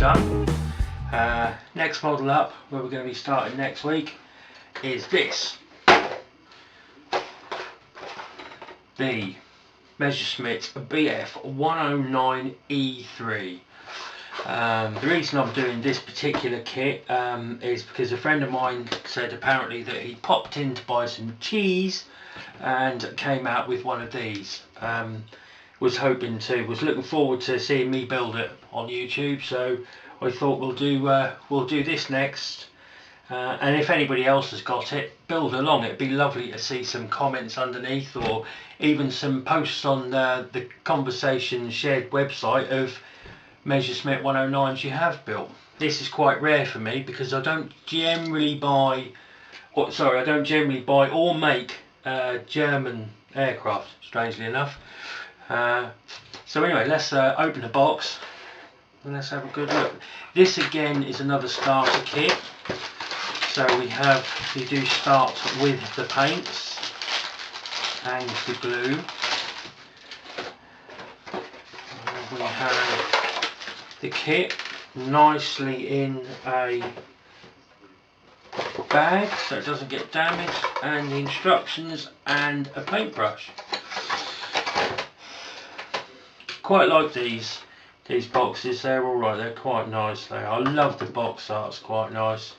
done. Next model up, where we're going to be starting next week, is this. The Messerschmidt BF109E3. The reason I'm doing this particular kit is because a friend of mine said apparently that he popped in to buy some cheese and came out with one of these. Was looking forward to seeing me build it on YouTube, so I thought we'll do this next. And if anybody else has got it, build along. It'd be lovely to see some comments underneath, or even some posts on the conversation shared website of Messerschmitt 109s you have built. This is quite rare for me because I don't generally buy or make German aircraft, strangely enough. So anyway, let's open the box and let's have a good look. This again is another starter kit. So you do start with the paints and the glue. We have the kit nicely in a bag so it doesn't get damaged, and the instructions and a paintbrush. Quite like these boxes. They're alright, they're quite nice. I love the box art, it's quite nice.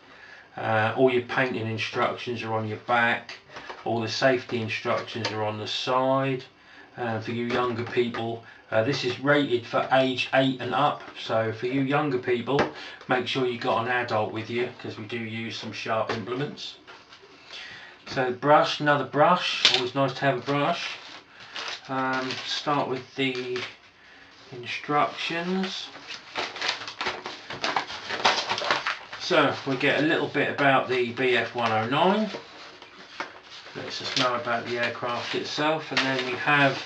All your painting instructions are on your back, all the safety instructions are on the side. For you younger people, this is rated for age 8 and up, so for you younger people, make sure you got an adult with you, because we do use some sharp implements. So brush, another brush, always nice to have a brush. Start with the instructions. So we get a little bit about the BF109, lets us know about the aircraft itself, and then we have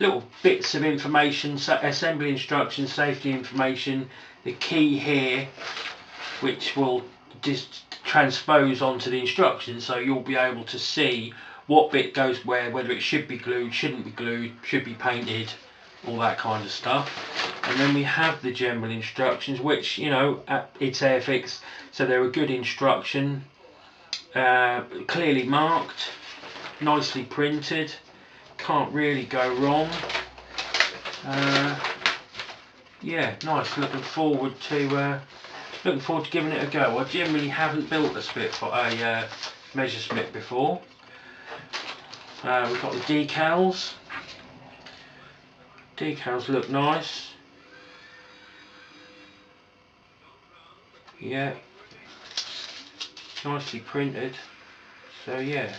little bits of information, assembly instructions, safety information, the key here, which will just transpose onto the instructions, so you'll be able to see what bit goes where, whether it should be glued, shouldn't be glued, should be painted, all that kind of stuff. And then we have the general instructions, which, you know, it's Airfix, so they're a good instruction, clearly marked, nicely printed, can't really go wrong. Yeah, nice. Looking forward to giving it a go. I generally haven't built a Messerschmitt before. We've got the decals. Decals look nice. Yeah, nicely printed. So yeah,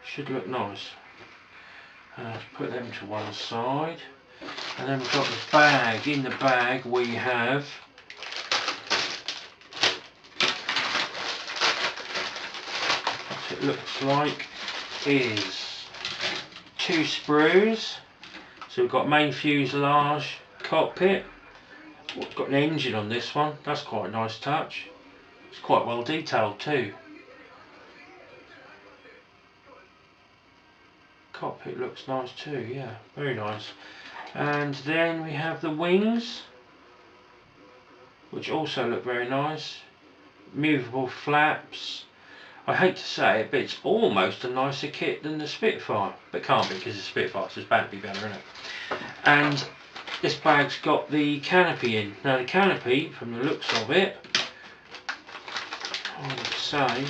should look nice. Let's put them to one side. And then we've got the bag. In the bag we have what it looks like is 2 sprues. So we've got main fuselage, cockpit. It's got an engine on this one. That's quite a nice touch. It's quite well detailed too. Cockpit looks nice too, yeah, very nice. And then we have the wings, which also look very nice. Movable flaps. I hate to say it, but it's almost a nicer kit than the Spitfire, but can't be because the Spitfire's just bound to be better, isn't it? And this bag's got the canopy in. Now the canopy, from the looks of it, I would say,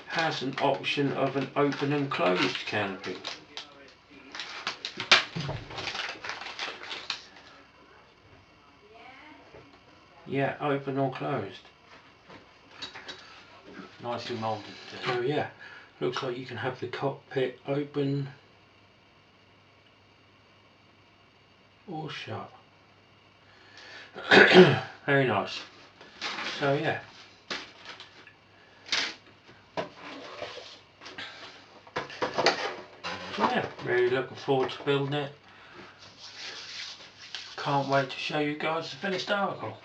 has an option of an open and closed canopy. Yeah, open or closed. Nicely moulded. So yeah, looks like you can have the cockpit open or shut. Very nice. So yeah. Yeah, really looking forward to building it. Can't wait to show you guys the finished article.